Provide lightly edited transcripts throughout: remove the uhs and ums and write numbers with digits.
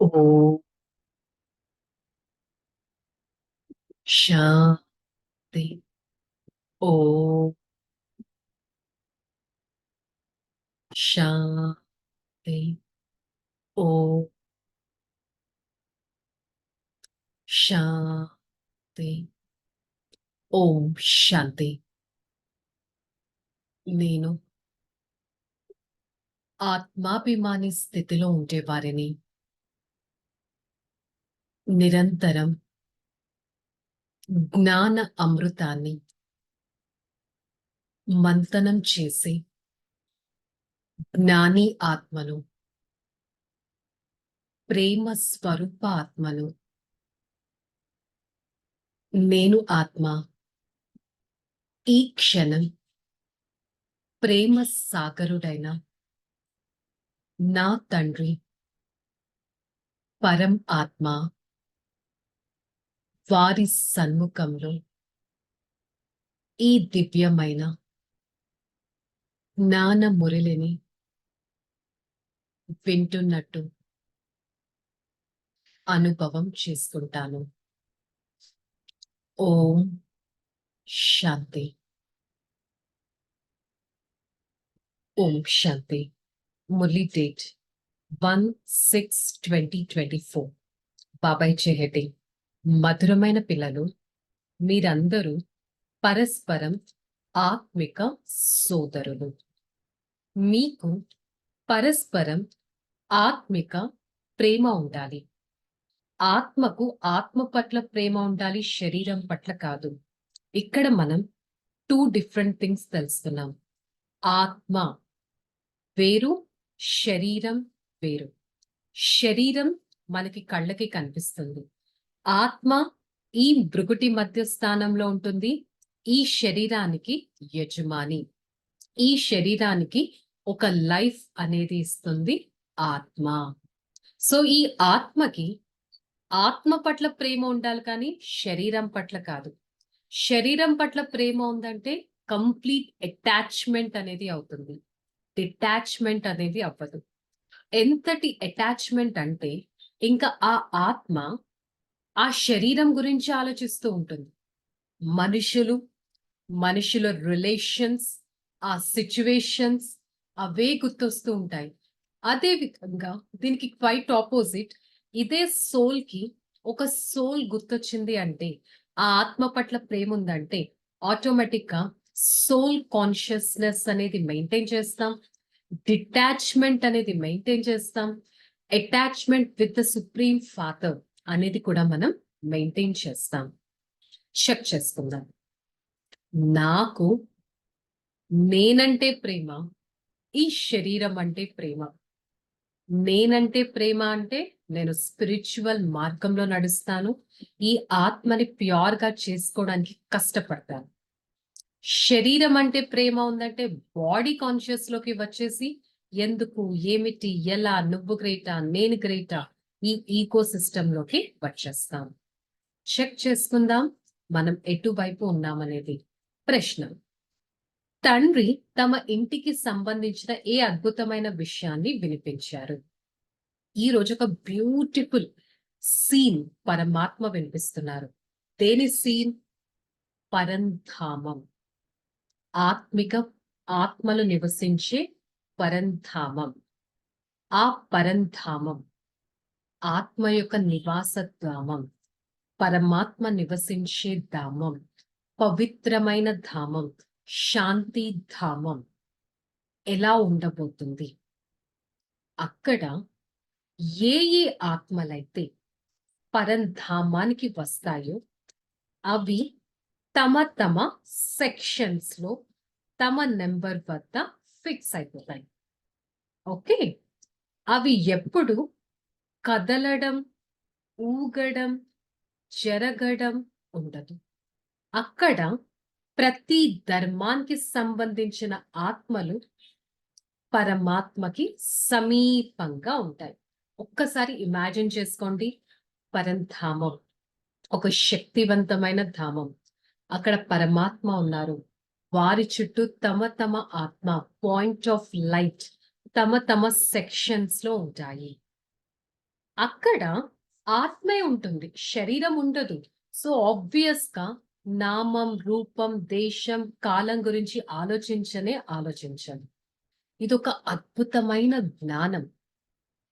ఓం శాంతి. ఓం శాంతి. ఓం శాంతి. ఓం శాంతి. నేను ఆత్మాభిమాని స్థితిలో ఉండే వారిని నిరంతరం జ్ఞాన అమృతాన్ని మంతనం చేసి జ్ఞాని ఆత్మను, ప్రేమ స్వరూప ఆత్మను, నేను ఆత్మ ఈ క్షణం ప్రేమ సాగరుడైన నా తండ్రి పరం ఆత్మ వారి సన్ముఖంలో ఈ దివ్యమైన జ్ఞాన మురళిని వింటున్నట్టు అనుభవం చేసుకుంటాను. ఓం శాంతి. ఓం శాంతి. మురళి డేట్ 1/6/2024. బాబాయ్ చెహటి, మధురమైన పిల్లలు, మీరందరూ పరస్పరం ఆత్మిక సోదరులు. మీకు పరస్పరం ఆత్మిక ప్రేమ ఉండాలి. ఆత్మకు ఆత్మ పట్ల ప్రేమ ఉండాలి, శరీరం పట్ల కాదు. ఇక్కడ మనం 2 డిఫరెంట్ థింగ్స్ తెలుసుకున్నాం. ఆత్మ వేరు, శరీరం వేరు. శరీరం మనకి కళ్ళకి కనిపిస్తుంది. ఆత్మ ఈ భృకుటి మధ్య స్థానంలో ఉంటుంది. ఈ శరీరానికి యజమాని. ఈ శరీరానికి ఒక లైఫ్ అనేది ఇస్తుంది ఆత్మ. సో ఈ ఆత్మకి ఆత్మ పట్ల ప్రేమ ఉండాలి, కానీ శరీరం పట్ల కాదు. శరీరం పట్ల ప్రేమ ఉందంటే కంప్లీట్ అటాచ్మెంట్ అనేది అవుతుంది, డిటాచ్మెంట్ అనేది అవ్వదు. ఎంతటి అటాచ్మెంట్ అంటే ఇంకా ఆ ఆత్మ ఆ శరీరం గురించి ఆలోచిస్తూ ఉంటుంది. మనుషులు, మనుషుల రిలేషన్స్, ఆ సిచ్యువేషన్స్ అవే గుర్తొస్తూ ఉంటాయి. అదే విధంగా దీనికి క్వైట్ ఆపోజిట్, ఇదే సోల్ కి ఒక సోల్ గుర్తొచ్చింది అంటే, ఆ ఆత్మ పట్ల ప్రేమ ఉందంటే ఆటోమేటిక్ గా సోల్ కాన్షియస్నెస్ అనేది మెయింటైన్ చేస్తాం, డిటాచ్మెంట్ అనేది మెయింటైన్ చేస్తాం, attachment with the supreme father అనేది కూడా మనం మెయింటైన్ చేస్తాం. చెక్ చేసుకుందాం. నాకు నేనంటే ప్రేమ, ఈ శరీరం అంటే ప్రేమ. నేనంటే ప్రేమ అంటే నేను స్పిరిచువల్ మార్గంలో నడుస్తాను, ఈ ఆత్మని ప్యూర్ గా చేసుకోవడానికి కష్టపడతాను. శరీరం అంటే ప్రేమ ఉందంటే బాడీ కాన్షియస్ లోకి వచ్చేసి ఎందుకు, ఏమిటి, ఎలా, నువ్వు గ్రేటా, నేను గ్రేటా, ఈ ఈకో సిస్టమ్ లోకి వచ్చేస్తాం. చెక్ చేసుకుందాం మనం ఎటువైపు ఉన్నామనేది. ప్రశ్న: తండ్రి తమ ఇంటికి సంబంధించిన ఏ అద్భుతమైన విషయాన్ని వినిపించారు? ఈ రోజు ఒక బ్యూటిఫుల్ సీన్ పరమాత్మ వినిపిస్తున్నారు. దేని సీన్? పరంధామం. ఆత్మిక ఆత్మలు నివసించే పరంధామం. ఆ పరంధామం ఆత్మ యొక్క నివాస ధామం, పరమాత్మ నివసించే ధామం, పవిత్రమైన ధామం, శాంతి ధామం ఎలా ఉండబోతుంది? అక్కడ ఏ ఏ ఆత్మలైతే పరంధామానికి వస్తాయో అవి తమ తమ సెక్షన్స్ లో తమ నెంబర్ వద్ద ఫిక్స్ అయిపోతాయి. ఓకే, అవి ఎప్పుడు కదలడం, ఊగడం, జరగడం ఉండదు. అక్కడ ప్రతి ధర్మానికి సంబంధించిన ఆత్మలు పరమాత్మకి సమీపంగా ఉంటాయి. ఒక్కసారి ఇమాజిన్ చేసుకోండి, పరంధామం ఒక శక్తివంతమైన ధామం. అక్కడ పరమాత్మ ఉన్నారు. వారి చుట్టూ తమ తమ ఆత్మ, పాయింట్ ఆఫ్ లైట్ తమ తమ సెక్షన్స్ లో ఉంటాయి. అక్కడ ఆత్మే ఉంటుంది, శరీరం ఉండదు. సో ఆబ్వియస్ గా నామం, రూపం, దేశం, కాలం గురించి ఆలోచించను. ఇదొక అద్భుతమైన జ్ఞానం.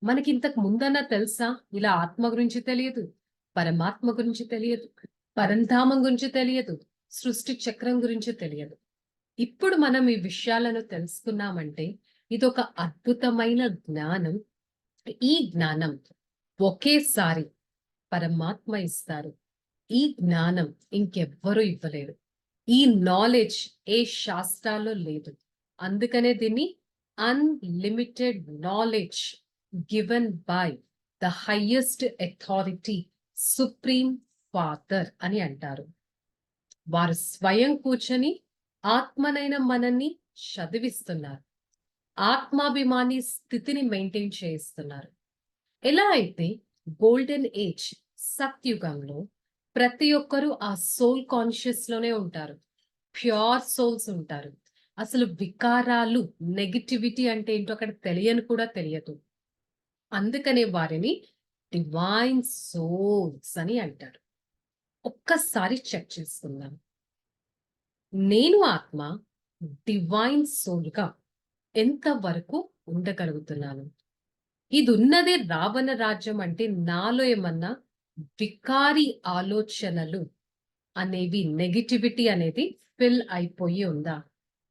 మనకి ఇంతకు ముందన్నా తెలుసా? ఇలా ఆత్మ గురించి తెలియదు, పరమాత్మ గురించి తెలియదు, పరంధామం గురించి తెలియదు, సృష్టి చక్రం గురించి తెలియదు. ఇప్పుడు మనం ఈ విషయాలను తెలుసుకున్నామంటే ఇదొక అద్భుతమైన జ్ఞానం. ఈ జ్ఞానం ఒకేసారి పరమాత్మ ఇస్తారు. ఈ జ్ఞానం ఇంకెవ్వరూ ఇవ్వలేరు. ఈ నాలెడ్జ్ ఏ శాస్త్రాల్లో లేదు. అందుకనే దీన్ని unlimited knowledge given by the highest authority, supreme father అని అంటారు. వారు స్వయం కూర్చొని ఆత్మనైన మనల్ని చదివిస్తున్నారు. ఆత్మాభిమాని స్థితిని మెయింటైన్ చేయిస్తున్నారు. ఎలా అయితే గోల్డెన్ ఏజ్ సత్యుగంలో ప్రతి ఒక్కరూ ఆ సోల్ కాన్షియస్ లోనే ఉంటారు, ప్యూర్ సోల్స్ ఉంటారు. అసలు వికారాలు, నెగటివిటీ అంటే ఏంటో అక్కడ తెలియని కూడా తెలియదు. అందుకనే వారిని డివైన్ సోల్స్ అని అంటారు. ఒక్కసారి చెక్ చేసుకుందాం. నేను ఆత్మ డివైన్ సోల్ గా ఎంతవరకు ఉండగలుగుతున్నాను? ఇది ఉన్నదే రావణ రాజ్యం అంటే నాలో ఏమన్నా వికారి ఆలోచనలు అనేవి, నెగటివిటీ అనేది ఫిల్ అయిపోయి ఉందా?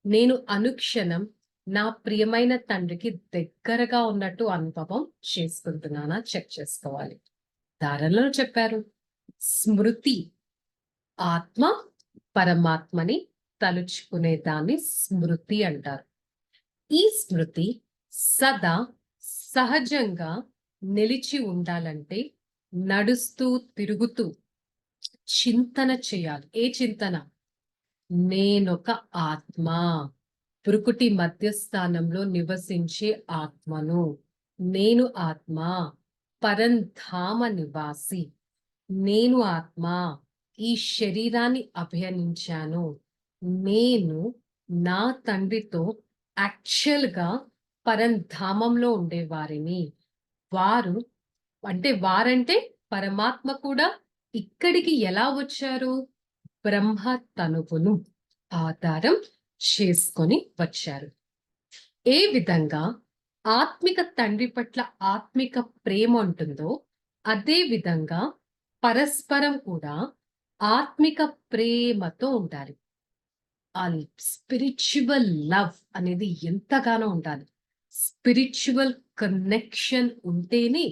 నేను అనుక్షణం నా ప్రియమైన తండ్రికి దగ్గరగా ఉన్నట్టు అనుభవం చేసుకుంటున్నానా చెక్ చేసుకోవాలి. ధారణలో చెప్పారు, స్మృతి ఆత్మ పరమాత్మని తలుచుకునే దాన్ని స్మృతి అంటారు. ఈ స్మృతి సదా సహజంగా నిలిచి ఉండాలంటే నడుస్తూ తిరుగుతూ చింతన చేయాలి. ఏ చింతన? నేనొక ఆత్మ, పురుకుటి మధ్యస్థానంలో నివసించే ఆత్మను. నేను ఆత్మ, పరంధామ నివాసి. నేను ఆత్మ, ఈ శరీరాన్ని అభయనించాను. నేను నా తండ్రితో యాక్చువల్ గా పరంధామంలో ఉండేవారిని. వారంటే పరమాత్మ కూడా ఇక్కడికి ఎలా వచ్చారు? బ్రహ్మ తనువును ఆధారం చేసుకొని వచ్చారు. ఏ విధంగా ఆత్మిక తండ్రి పట్ల ఆత్మిక ప్రేమ ఉంటుందో అదే విధంగా పరస్పరం కూడా ఆత్మిక ప్రేమతో ఉండాలి. ఆ స్పిరిచువల్ లవ్ అనేది ఎంతగానో ఉండాలి. స్పిరిచువల్ కనెక్షన్ ఉంటేనే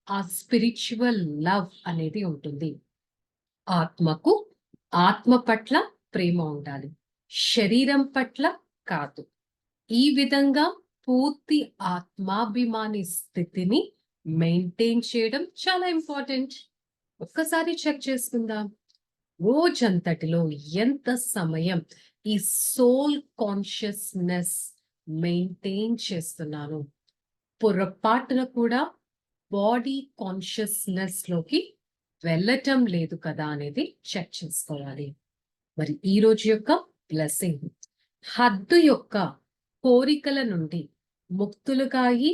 ఆ స్పిరిచువల్ లవ్ అనేది ఉంటుంది. ఆత్మకు ఆత్మ పట్ల ప్రేమ ఉండాలి, శరీరం పట్ల కాదు. ఈ విధంగా పూర్తి ఆత్మాభిమాని స్థితిని మెయింటైన్ చేయడం చాలా ఇంపార్టెంట్. ఒక్కసారి చెక్ చేసుకుందాం. రోజంతటిలో ఎంత సమయం ఈ సోల్ కాన్షియస్నెస్ మెయింటైన్ చేస్తున్నాను? పొరపాటున కూడా బాడీ కాన్షియస్నెస్ లోకి వెళ్ళటం లేదు కదా అనేది చెక్ చేసుకోవాలి. మరి ఈ రోజు యొక్క బ్లెస్సింగ్, హద్దు యొక్క కోరికల నుండి ముక్తులుగా అయి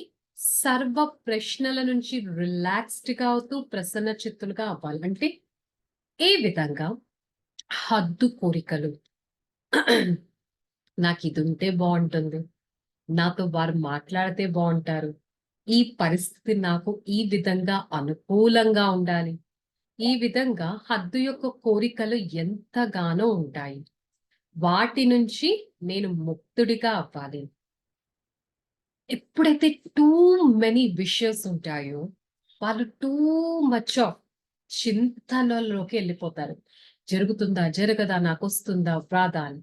సర్వ ప్రశ్నల నుంచి రిలాక్స్డ్ గా అవుతూ ప్రసన్న చిత్తులుగా అవ్వాలంటే ఏ విధంగా? హద్దు కోరికలు. నాకు ఇది ఉంటే బాగుంటుంది, నాతో వారు మాట్లాడితే బాగుంటారు, ఈ పరిస్థితి నాకు ఈ విధంగా అనుకూలంగా ఉండాలి. ఈ విధంగా హద్దు యొక్క కోరికలు ఎంతగానో ఉంటాయి. వాటి నుంచి నేను ముక్తుడిగా అవ్వాలి. ఎప్పుడైతే టూ మెనీ విషెస్ ఉంటాయో వాళ్ళు టూ మచ్ ఆఫ్ చింతనలోకి వెళ్ళిపోతారు. జరుగుతుందా, జరగదా, నాకు వస్తుందా, రాదా అని.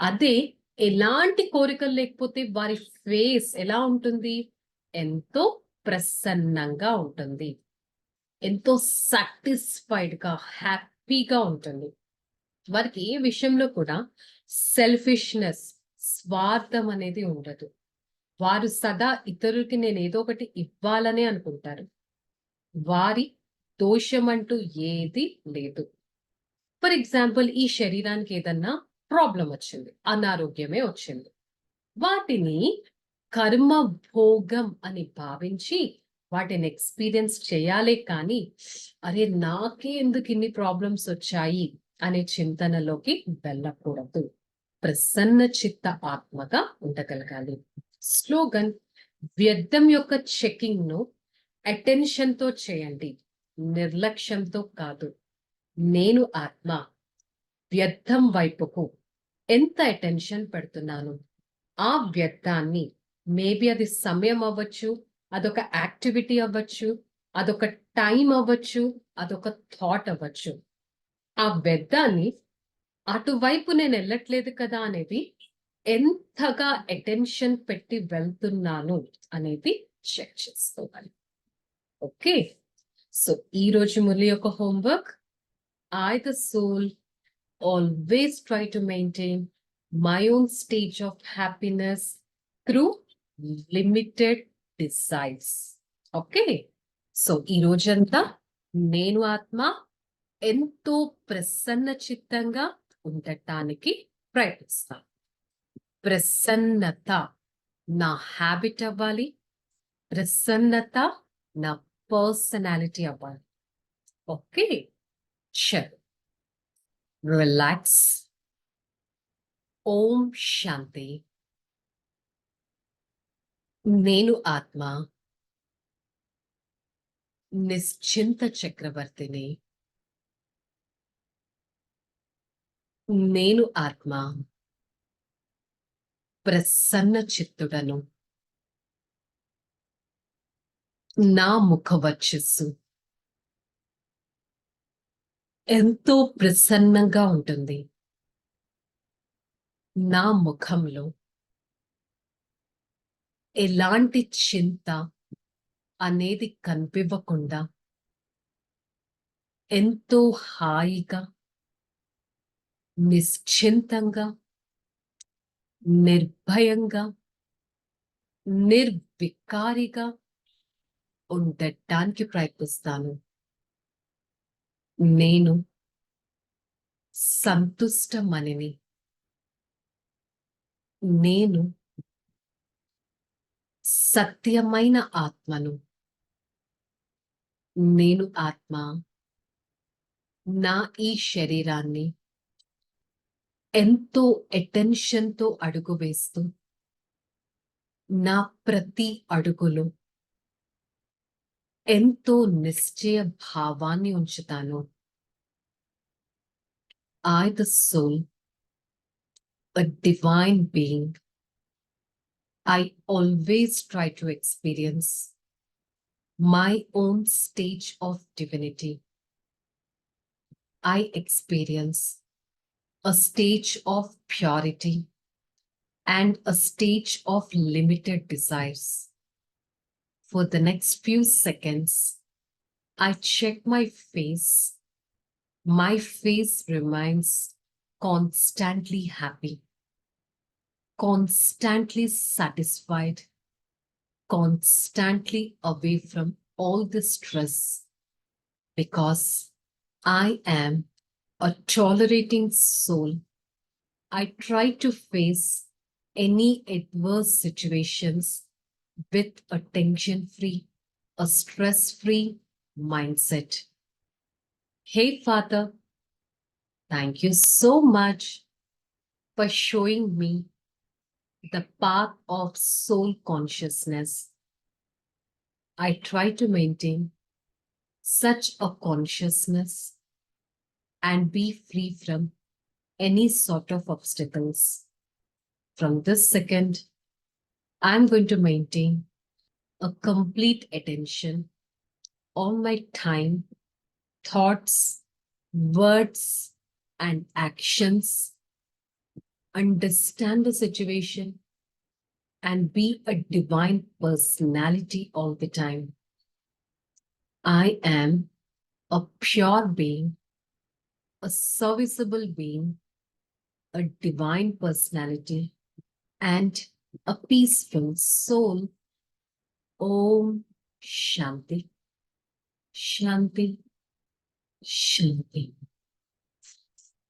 అదే ఎలాంటి కోరికలు లేకపోతే వారి ఫేస్ ఎలా ఉంటుంది? ఎంతో ప్రసన్నంగా ఉంటుంది, ఎంతో సాటిస్ఫైడ్ గా, హ్యాపీగా ఉంటుంది. వారికి ఏ విషయంలో కూడా సెల్ఫిష్నెస్, స్వార్థం అనేది ఉండదు. వారు సదా ఇతరులకి నేను ఏదో ఒకటి ఇవ్వాలనే అనుకుంటారు. వారి దోషం అంటూ ఏది లేదు. ఫర్ ఎగ్జాంపుల్, ఈ శరీరానికి ఏదన్నా ప్రాబ్లం వచ్చింది, అనారోగ్యమే వచ్చింది. వాటిని కర్మ భోగం అని భావించి వాటిని ఎక్స్పీరియన్స్ చేయాలే కానీ అరే నాకే ఎందుకు ఇన్ని ప్రాబ్లమ్స్ వచ్చాయి అనే చింతనలోకి వెళ్ళకూడదు. ప్రసన్న చిత్త ఆత్మగా ఉండగలగాలి. స్లోగన్: వ్యర్థం యొక్క చెకింగ్ ను అటెన్షన్ తో చేయండి, నిర్లక్ష్యంతో కాదు. నేను ఆత్మ వ్యర్థం వైపుకు ఎంత అటెన్షన్ పెడుతున్నాను, ఆ వ్యర్థాన్ని మేబీ అది సమయం అవ్వచ్చు, అదొక యాక్టివిటీ అవ్వచ్చు, అదొక టైం అవ్వచ్చు, అదొక థాట్ అవ్వచ్చు. ఆ వ్యర్థాన్ని అటువైపు నేను వెళ్ళట్లేదు కదా అనేది ఎంతగా అటెన్షన్ పెట్టి వెళ్తున్నాను అనేది చెక్ చేసుకోవాలి. ఓకే, సో ఈ రోజు మురళి యొక్క homework: I, the soul, always try to maintain my own stage of happiness through limited desires. Okay, so ఈ రోజంతా నేను ఆత్మ ఎంతో ప్రసన్న చిత్తంగా ఉండటానికి ప్రయత్నిస్తాను. ప్రసన్నత నా హ్యాబిట్ అవ్వాలి, ప్రసన్నత నా పర్సనాలిటీ అవ్వాలి. ఓకే, చలో రిలాక్స్. ఓం శాంతి. నేను ఆత్మ నిశ్చింత చక్రవర్తిని. నేను ఆత్మ ప్రసన్న చిత్తుడను. నా ముఖవర్చస్సు ఎంతో ప్రసన్నంగా ఉంటుంది. నా ముఖంలో ఎలాంటి చింత అనేది కనిపివ్వకుండా ఎంతో హాయిగా, నిశ్చింతంగా, నిర్భయంగా, నిర్వికారిగా ఉండటానికి ప్రయత్నిస్తాను. నేను సంతుష్టమనిని. నేను సత్యమైన ఆత్మను. నేను ఆత్మ నా ఈ శరీరాన్ని ఎంతో అటెన్షన్తో అడుగు వేస్తూ నా ప్రతి అడుగులో ఎంతో నిశ్చయ భావాన్ని ఉంచుతాను. I, the soul, a divine being, I always try to experience my own stage of divinity. I experience a stage of purity and a stage of limited desires. For the next few seconds, I check my face. My face remains constantly happy, constantly satisfied, constantly away from all the stress, because I am a tolerating soul. I try to face any adverse situations with a tension-free, a stress-free mindset. Hey Father, thank you so much for showing me the path of soul consciousness. I try to maintain such a consciousness and be free from any sort of obstacles. From this second, I'm going to maintain a complete attention on my time, thoughts, words, and actions, understand the situation, and be a divine personality all the time. I am a pure being, a serviceable being, a divine personality, and a peaceful soul. Om Shanti, Shanti, Shanti.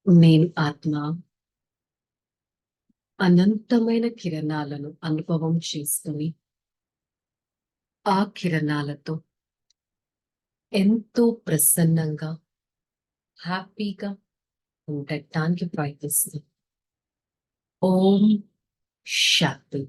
నేను ఆత్మ అనంతమైన కిరణాలను అనుభవం చేసుకుని ఆ కిరణాలతో ఎంతో ప్రసన్నంగా, హ్యాపీగా ఉండటానికి ప్రయత్నిస్తాం. ఓం శాంతి.